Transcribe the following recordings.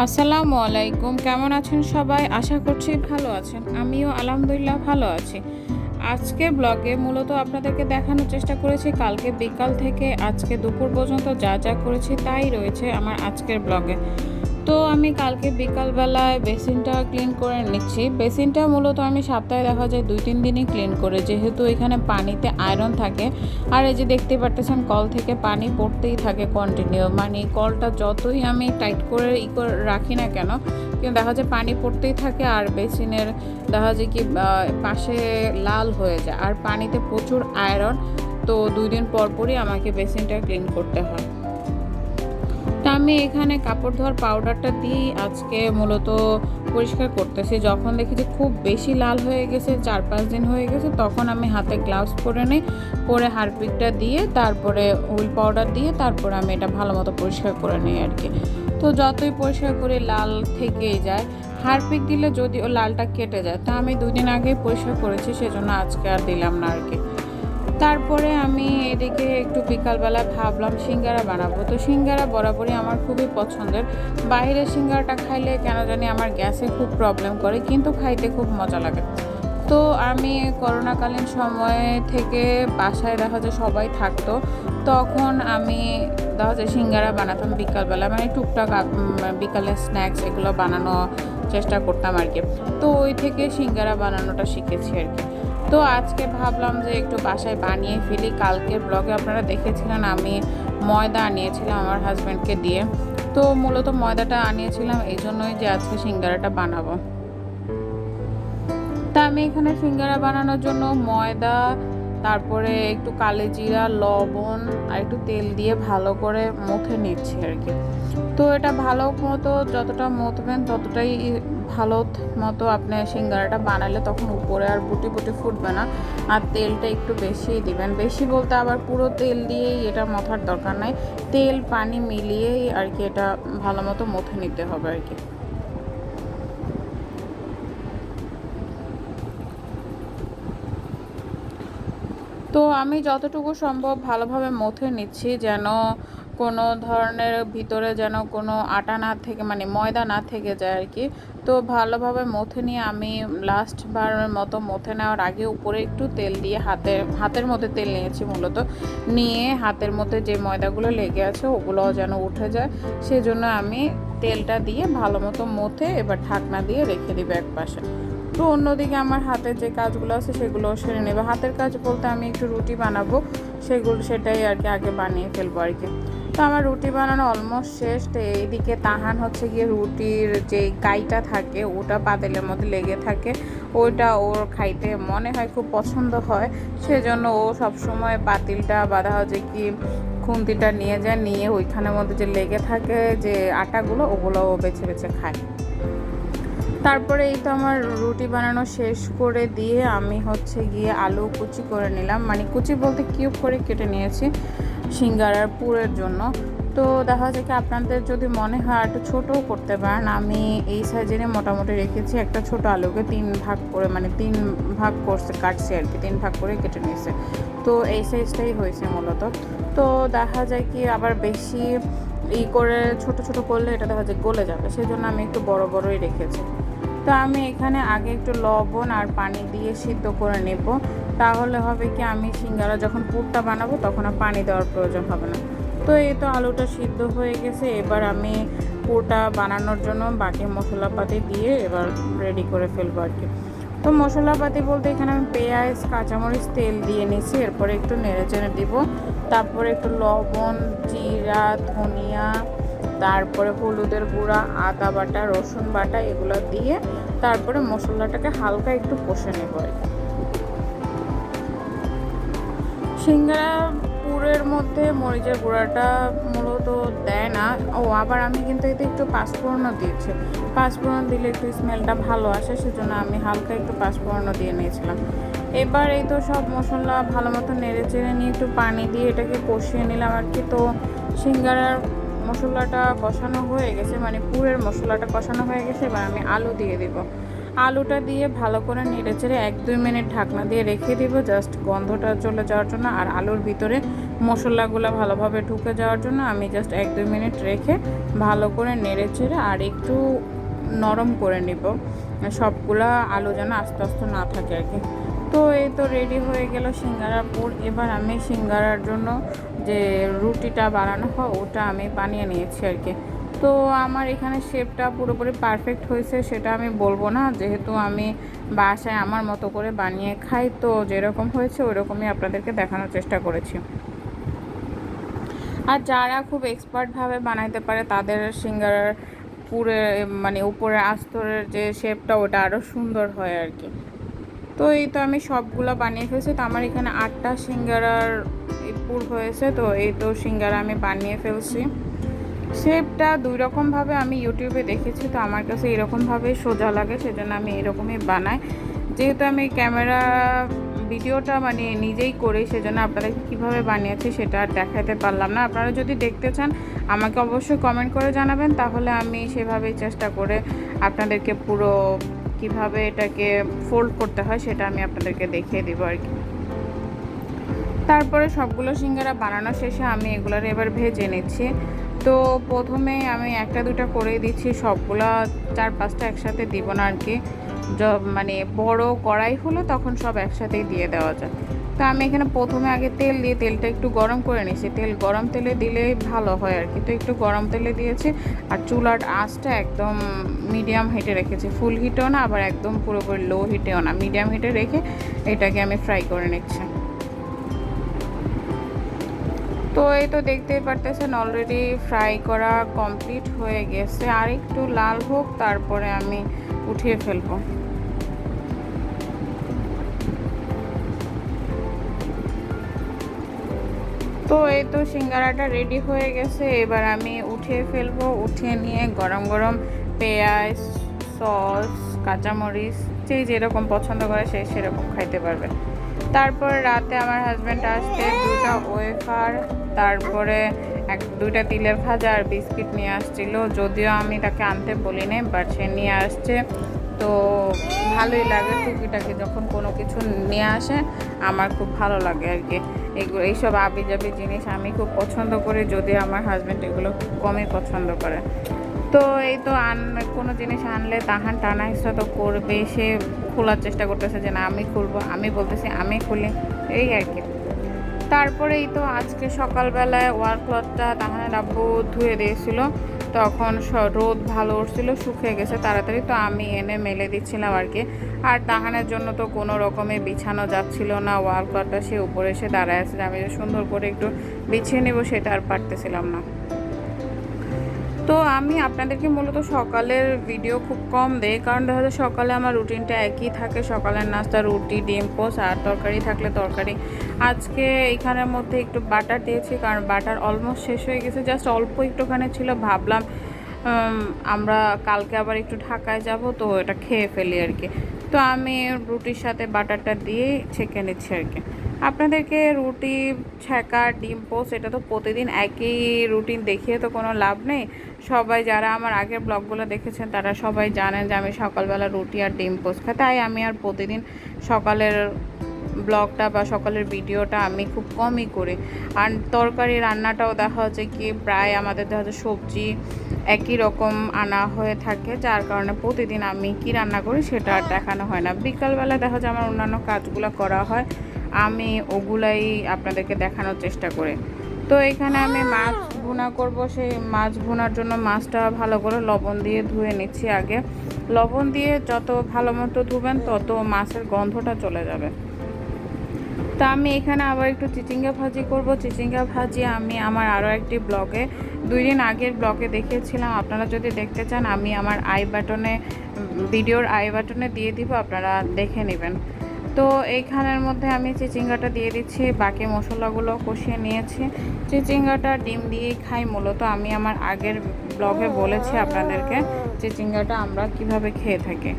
আসসালামু আলাইকুম, কেমন আছেন সবাই? আশা করছি ভালো আছেন। আমিও আলহামদুলিল্লাহ ভালো আছি। আজকের ব্লগে মূলত আপনাদেরকে দেখানোর চেষ্টা করেছি কালকে বিকাল থেকে আজকে দুপুর পর্যন্ত যা যা করেছি তাই রয়েছে আমার আজকের ব্লগে। তো আমি কালকে বিকালবেলায় বেসিনটা ক্লিন করে নিচ্ছি। বেসিনটা মূলত আমি সপ্তাহে দেখা যায় 2-3 দিনই ক্লিন করে, যেহেতু এখানে পানিতে আয়রন থাকে। আর এই যে দেখতে পারতেছেন কল থেকে পানি পড়তেই থাকে কন্টিনিউ, মানে কলটা যতই আমি টাইট করে রাখি না কেন, কিন্তু দেখা যায় পানি পড়তেই থাকে। আর বেসিনের দেখা যায় কি পাশে লাল হয়ে যায়, আর পানিতে প্রচুর আয়রন। তো 2 দিন পর পরই আমাকে বেসিনটা ক্লিন করতে হয়। তা আমি এখানে কাপড় ধোয়ার পাউডারটা দিয়েই আজকে মূলত পরিষ্কার করতেছি। যখন দেখি যে খুব বেশি লাল হয়ে গেছে, 4-5 দিন হয়ে গেছে, তখন আমি হাতে গ্লাভস পরে নিই, পরে হারপিকটা দিয়ে তারপরে হুইল পাউডার দিয়ে তারপরে আমি এটা ভালো মতো পরিষ্কার করে নিই আর কি। তো যতই পরিষ্কার করে লাল থেকেই যায়। হারপিক দিলে যদিও লালটা কেটে যায়, তা আমি 2 দিন আগেই পরিষ্কার করেছি, সেজন্য আজকে আর দিলাম না আর কি। তারপরে আমি এদিকে একটু বিকালবেলা ভাবলাম সিঙ্গারা বানাবো। তো সিঙ্গারা বরাবরই আমার খুবই পছন্দের। বাইরের সিঙ্গারাটা খাইলে কেন জানি আমার গ্যাসে খুব প্রবলেম করে, কিন্তু খাইতে খুব মজা লাগে। তো আমি করোনাকালীন সময় থেকে বাসায় দেখা যায় সবাই থাকতো, তখন আমি দেখা যায় সিঙ্গারা বানাতাম বিকালবেলা, মানে টুকটাক বিকালে স্ন্যাক্স এগুলো বানানো চেষ্টা করতাম আর কি। তো ওই থেকে সিঙ্গারা বানানোটা শিখেছি আর কি। তো আজকে ভাবলাম যে একটু বাসায় বানিয়ে ফেলি। কালকের ব্লগে আপনারা দেখেছিলেন আমি ময়দা আনিয়েছিলাম আমার হাজব্যান্ডকে দিয়ে। তো মূলত ময়দাটা আনিয়েছিলাম এই জন্যই যে আজকে সিঙ্গারাটা বানাবো। তা আমি এখানে সিঙ্গারা বানানোর জন্য ময়দা, তারপরে একটু কালোজিরা, লবণ আর একটু তেল দিয়ে ভালো করে মুথে নিচ্ছি আর কি। তো এটা ভালো মতো যতটা মুথবেন ততটাই ভালো মতো আপনি সিঙ্গারাটা বানালে তখন উপরে আর বুটি বুটি ফুটবে না। আর তেলটা একটু বেশিই দিবেন, বেশি বলতে আবার পুরো তেল দিয়েই এটা মথার দরকার নাই, তেল পানি মিলিয়েই আর কি এটা ভালো মতো মুথে নিতে হবে আর কি। তো আমি যতটুকু সম্ভব ভালোভাবে মথে নিচ্ছি, যেন কোনো ধরনের ভিতরে যেন কোনো আটা না থেকে, মানে ময়দা না থেকে যায় আর কি। তো ভালোভাবে মথে নিয়ে আমি লাস্টবারের মতো মথে নেওয়ার আগে উপরে একটু তেল দিয়ে হাতের মধ্যে তেল নিয়েছি মূলত, নিয়ে হাতের মধ্যে যে ময়দাগুলো লেগে আছে ওগুলোও যেন উঠে যায়, সেজন্য আমি তেলটা দিয়ে ভালো মতো মথে এবার ঢাকনা দিয়ে রেখে দিবে এক পাশে। তো অন্যদিকে আমার হাতের যে কাজগুলো আছে সেগুলো সেরে নেবে। হাতের কাজ বলতে আমি একটু রুটি বানাবো, সেটাই আর কি আগে বানিয়ে ফেলবো আর কি। তো আমার রুটি বানানো অলমোস্ট শেষ। তো এইদিকে তাহান হচ্ছে গিয়ে রুটির যে গাইটা থাকে ওটা পাতিলের মধ্যে লেগে থাকে, ওইটা ওর খাইতে মনে হয় খুব পছন্দ হয়, সেজন্য ও সবসময় পাতিলটা বাঁধা হচ্ছে কি খুন্তিটা নিয়ে যায়, নিয়ে ওইখানের মধ্যে যে লেগে থাকে যে আটাগুলো ওগুলো ও বেছে বেছে খায়। তারপরে এই তো আমার রুটি বানানো শেষ করে দিয়ে আমি হচ্ছে গিয়ে আলু কুচি করে নিলাম, মানে কুচি বলতে কিউব করে কেটে নিয়েছি সিঙ্গারার পুরের জন্য। তো দেখা যায় কি আপনাদের যদি মনে হয় একটু ছোটও করতে পারেন, আমি এই সাইজেরই মোটামুটি রেখেছি। একটা ছোট আলুকে 3 ভাগ করে, মানে 3 ভাগ করছে কাটছি আর কি, 3 ভাগ করে কেটে নিয়েছে। তো এই সাইজটাই হয়েছে মূলত। তো দেখা যায় কি আবার বেশি করে ছোট ছোট করলে এটা দেখা যায় গলে যাবে, সেই জন্য আমি একটু বড় বড়ই রেখেছি। তো আমি এখানে আগে একটু লবণ আর পানি দিয়ে সিদ্ধ করে নেব, তাহলে হবে কি আমি সিঙ্গারা যখন পুরটা বানাবো তখন আর পানি দেওয়ার প্রয়োজন হবে না। তো এই তো আলুটা সিদ্ধ হয়ে গেছে, এবার আমি পুরটা বানানোর জন্য বাকি মশলাপাতি দিয়ে এবার রেডি করে ফেলবো আর কি। তো মশলাপাতি বলতে এখানে আমি পেঁয়াজ, কাঁচামরিচ, তেল দিয়ে নিয়েছি, এরপরে একটু নেড়ে চেড়ে দিব, তারপরে একটু লবণ, জিরা, ধনিয়া, তারপরে হলুদের গুঁড়া, আদা বাটা, রসুন বাটা এগুলো দিয়ে তারপরে মশলাটাকে হালকা একটু কষে নেব। সিঙ্গারা পুরের মধ্যে মরিচের গুঁড়াটা মূলত দেয় না। ও আবার আমি কিন্তু এতে একটু পাঁচফোড়নও দিয়েছি, পাঁচফোড়ন দিলে একটু স্মেলটা ভালো আসে, সেজন্য আমি হালকা একটু পাঁচফোড়নও দিয়ে নিয়েছিলাম। এবার এই তো সব মশলা ভালো মতো নেড়ে চেড়ে নিয়ে একটু পানি দিয়ে এটাকে কষিয়ে নিলাম আর কি। তো সিঙ্গারার মশলাটা কষানো হয়ে গেছে, মানে পুরের মশলাটা কষানো হয়ে গেছে, এবার আমি আলু দিয়ে দিব। আলুটা দিয়ে ভালো করে নেড়েচেড়ে 1-2 মিনিট ঢাকনা দিয়ে রেখে দিব, জাস্ট গন্ধটা চলে যাওয়ার জন্য আর আলুর ভিতরে মশলাগুলো ভালোভাবে ঢুকে যাওয়ার জন্য। আমি জাস্ট 1-2 মিনিট রেখে ভালো করে নেড়েচেড়ে আর একটু নরম করে নিব, সবগুলা আলু যেন আস্তে আস্তে না থাকে আর কি। তো এই তো রেডি হয়ে গেল সিঙ্গারার পুর। এবার আমি সিঙ্গারার জন্য যে রুটিটা বানানো হয় ওটা আমি বানিয়ে নিয়েছি আর কি। তো আমার এখানে শেপটা পুরোপুরি পারফেক্ট হয়েছে সেটা আমি বলবো না, যেহেতু আমি বাসায় আমার মতো করে বানিয়ে খাই, তো যেরকম হয়েছে ওইরকমই আপনাদেরকে দেখানোর চেষ্টা করেছি। আর যারা খুব এক্সপার্টভাবে বানাইতে পারে তাদের সিঙ্গারার পুরে মানে উপরে আস্তরের যে শেপটা ওটা আরও সুন্দর হয় আর কি। তো এই তো আমি সবগুলো বানিয়ে ফেলছি। তো আমার এখানে 8টা সিঙ্গারার পুর হয়েছে। তো এই তো সিঙ্গারা আমি বানিয়ে ফেলছি। শেপটা 2 রকমভাবে আমি ইউটিউবে দেখেছি, তো আমার কাছে এরকমভাবেই সোজা লাগে, সেজন্য আমি এরকমই বানাই। যেহেতু আমি ক্যামেরা ভিডিওটা মানে নিজেই করি, সেজন্য আপনাদেরকে কীভাবে বানিয়েছি সেটা আর দেখাতে পারলাম না। আপনারা যদি দেখতে চান আমাকে অবশ্যই কমেন্ট করে জানাবেন, তাহলে আমি সেভাবেই চেষ্টা করে আপনাদেরকে পুরো কিভাবে এটাকে ফোল্ড করতে হয় সেটা আমি আপনাদেরকে দেখিয়ে দেবো আর কি। তারপরে সবগুলো সিঙ্গারা বানানো শেষে আমি এগুলোর এবার ভেজে নিচ্ছি। তো প্রথমে আমি 1-2টা করেই দিচ্ছি, সবগুলা 4-5টা একসাথে দিব না আর কি। মানে বড় কড়াই হলো তখন সব একসাথেই দিয়ে দেওয়া যায়। তো আমি এখানে প্রথমে আগে তেল দিয়ে তেলটা একটু গরম করে নিয়েছি। তেল গরম তেলে দিলেই ভালো হয় আর কি। তো একটু গরম তেলে দিয়েছি আর চুলার আঁচটা একদম মিডিয়াম হিটে রেখেছি, ফুল হিটেও না আবার একদম পুরোপুরি লো হিটেও না, মিডিয়াম হিটে রেখে এটাকে আমি ফ্রাই করে নিচ্ছি। তো এই তো দেখতেই পারতেছেন অলরেডি ফ্রাই করা কমপ্লিট হয়ে গেছে, আর একটু লাল হোক তারপরে আমি উঠিয়ে ফেলবো। তো এই তো সিঙ্গারাটা রেডি হয়ে গেছে, এবার আমি উঠিয়ে ফেলবো। উঠিয়ে নিয়ে গরম গরম পেঁয়াজ, সস, কাঁচামরিচ যে যেরকম পছন্দ করে সে সেরকম খাইতে পারবে। তারপর রাতে আমার হাজব্যান্ড আসতে 2টা ওয়েফার, তারপরে 2টা তিলের ভাজা আর বিস্কিট নিয়ে আসছিল। যদিও আমি তাকে আনতে বলি নাই, বাট সে নিয়ে আসছে। তো ভালোই লাগে টুকিটাকি যখন কোনো কিছু নিয়ে আসে, আমার খুব ভালো লাগে আর কি। এগুলো এইসব আবিজাবি জিনিস আমি খুব পছন্দ করি, যদিও আমার হাজব্যান্ড এগুলো খুব কমই পছন্দ করে। তো এই তো কোনো জিনিস আনলে তাহান টানা হিসা তো করবে, সে খোলার চেষ্টা করতেছে যে না আমি খুলবো, আমি বলতেছি আমি খুলি, এই আর কি। তারপরে এই তো আজকে সকালবেলায় ওয়াল ক্লথটা তাহানের আব্বু ধুয়ে দিয়েছিল, তখন রোদ ভালো উঠছিল, শুকিয়ে গেছে তাড়াতাড়ি, তো আমি এনে মেলে দিচ্ছিলাম আর কি। আর তাহানের জন্য তো কোনো রকমে বিছানো যাচ্ছিল না ওয়াল ক্লথটা, সে উপরে এসে দাঁড়ায় আছে, আমি সুন্দর করে একটু বিছিয়ে নেবো সেটা আর পারতেছিলাম না। তো আমি আপনাদেরকে মূলত সকালের ভিডিও খুব কম দেই, কারণ দেখা যায় সকালে আমার রুটিনটা একই থাকে, সকালের নাস্তা রুটি, ডিম পোস্ট আর তরকারি থাকলে তরকারি। আজকে এখানের মধ্যে একটু বাটার দিয়েছি, কারণ বাটার অলমোস্ট শেষ হয়ে গেছে, জাস্ট অল্প একটুখানি ছিল, ভাবলাম আমরা কালকে আবার একটু ঢাকায় যাব, তো এটা খেয়ে ফেলি আর কি। তো আমি রুটির সাথে বাটারটা দিয়ে ছেঁকে নিচ্ছি আর কি। আপনাদেরকে রুটি ছ্যাঁকা, ডিম পোস্ট এটা তো প্রতিদিন একই রুটিন দেখিয়ে তো কোনো লাভ নেই। সবাই যারা আমার আগের ব্লগগুলো দেখেছেন তারা সবাই জানেন যে আমি সকালবেলা রুটি আর ডিম পোস্ট খাই, তাই আমি আর প্রতিদিন সকালের ব্লগটা বা সকালের ভিডিওটা আমি খুব কমই করি। আর তরকারি রান্নাটাও দেখা হচ্ছে কি প্রায় আমাদের দেখা যাচ্ছে সবজি একই রকম আনা হয়ে থাকে, যার কারণে প্রতিদিন আমি কি রান্না করি সেটা আর দেখানো হয় না। বিকালবেলা দেখা যায় আমার অন্যান্য কাজগুলো করা হয়, আমি ওগুলাই আপনাদেরকে দেখানোর চেষ্টা করি। তো এখানে আমি মাছ ভুনা করব, সেই মাছ ভুনার জন্য মাছটা ভালো করে লবণ দিয়ে ধুয়ে নিচ্ছি আগে। লবণ দিয়ে যত ভালো মতো ধুবেন তত মাছের গন্ধটা চলে যাবে। তা আমি এখানে আবার একটু চিচিঙ্গা ভাজি করব। চিচিঙ্গা ভাজি আমি আমার আরও একটি ব্লগে 2 দিন আগের ব্লগে দেখিয়েছিলাম, আপনারা যদি দেখতে চান আমি আমার ভিডিওর আই বাটনে দিয়ে দিব, আপনারা দেখে নেবেন। তো এইখানের মধ্যে আমি চিচিঙ্গাটা দিয়ে দিচ্ছি, বাকি মশলাগুলো কষিয়ে নিয়েছি। চিচিঙ্গাটা ডিম দিয়েই খাই মূলত, আমি আমার আগের ব্লগে বলেছি আপনাদেরকে চিচিঙ্গাটা আমরা কিভাবে খেয়ে থাকি।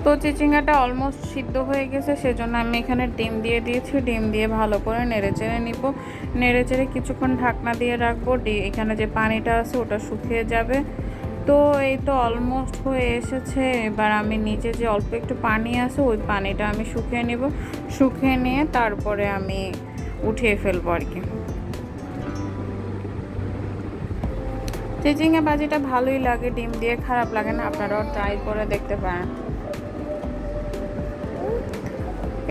তো চিচিঙ্গাটা অলমোস্ট সিদ্ধ হয়ে গেছে, সেজন্য আমি এখানে ডিম দিয়ে দিয়েছি। ডিম দিয়ে ভালো করে নেড়েচেড়ে নিব। নেড়েচেড়ে কিছুক্ষণ ঢাকনা দিয়ে রাখবো। এখানে যে পানিটা আছে ওটা শুকিয়ে যাবে। তো এই তো অলমোস্ট হয়ে এসেছে। এবার আমি নিচে যে অল্প একটু পানি আছে ওই পানিটা আমি শুকিয়ে নিব। শুকিয়ে নিয়ে তারপরে আমি উঠিয়ে ফেলবো আর কি। চিচিঙ্গা ভাজিটা ভালোই লাগে, ডিম দিয়ে খারাপ লাগে না, আপনারাও ট্রাই করে দেখতে পারেন।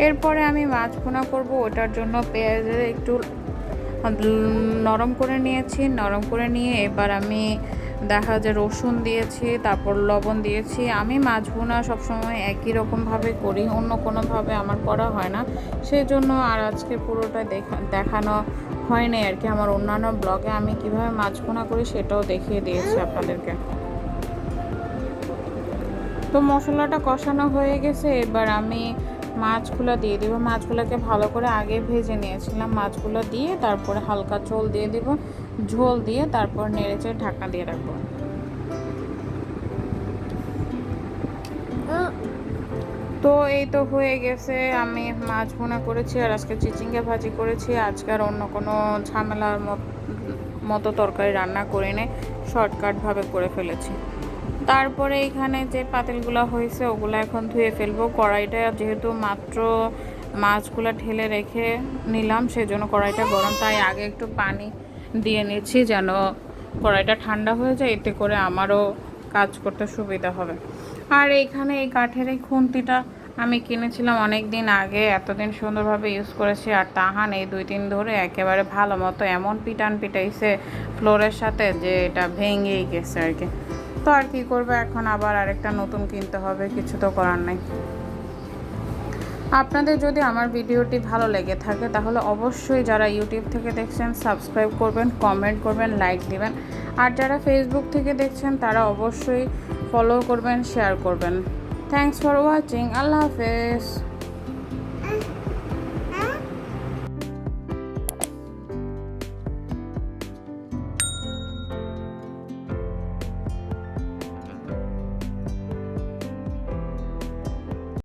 এরপরে আমি মাছ ভুনা করব, ওটার জন্য পেঁয়াজের একটু নরম করে নিয়েছি। নরম করে নিয়ে এবার আমি দেখা যায় রসুন দিয়েছি, তারপর লবণ দিয়েছি। আমি মাছ ভুনা সবসময় একই রকমভাবে করি, অন্য কোনোভাবে আমার করা হয় না, সেই জন্য আর আজকে পুরোটা দেখানো হয়নি আর কি। আমার অন্যান্য ব্লগে আমি কিভাবে মাছ ভুনা করি সেটাও দেখিয়ে দিয়েছি আপনাদেরকে। তো মশলাটা কষানো হয়ে গেছে, এবার আমি মাছগুলো দিয়ে দিব। মাছগুলোকে ভালো করে আগে ভেজে নিয়েছিলাম। মাছগুলো দিয়ে তারপরে হালকা ঝোল দিয়ে দিব। ঝোল দিয়ে তারপর নেড়েচেড়ে ঢাকনা দিয়ে রাখবো। তো এই তো হয়ে গেছে। আমি মাছ ভুনা করেছি আর আজকে চিচিঙ্গা ভাজি করেছি। আজকে আর অন্য কোনো ঝামেলার মতো তরকারি রান্না করে নেই, শর্টকাটভাবে করে ফেলেছি। তারপরে এখানে যে পাতিলগুলো হয়েছে ওগুলো এখন ধুয়ে ফেলবো। কড়াইটা যেহেতু মাত্র মাছগুলো ঢেলে রেখে নিলাম, সেজন্য কড়াইটা গরম, তাই আগে একটু পানি দিয়ে নিচ্ছি যেন কড়াইটা ঠান্ডা হয়ে যায়, এতে করে আমারও কাজ করতে সুবিধা হবে। আর এইখানে এই কাঠের এই খুন্তিটা আমি কিনেছিলাম অনেক দিন আগে, এতদিন সুন্দরভাবে ইউজ করেছি। আর তাহান এই 2-3 ধরে একেবারে ভালো মতো এমন পিটাইছে ফ্লোরের সাথে যে এটা ভেঙেই গেছে আর কি। তো আর কি করবে, এখন আবার আরেকটা নতুন কিনতে হবে, কিছু তো করার নেই। আপনাদের যদি আমার ভিডিওটি ভালো লেগে থাকে তাহলে অবশ্যই যারা ইউটিউব থেকে দেখছেন সাবস্ক্রাইব করবেন, কমেন্ট করবেন, লাইক দিবেন। আর যারা ফেসবুক থেকে দেখছেন তারা অবশ্যই ফলো করবেন, শেয়ার করবেন। Thanks for watching. আল্লাহ হাফেজ।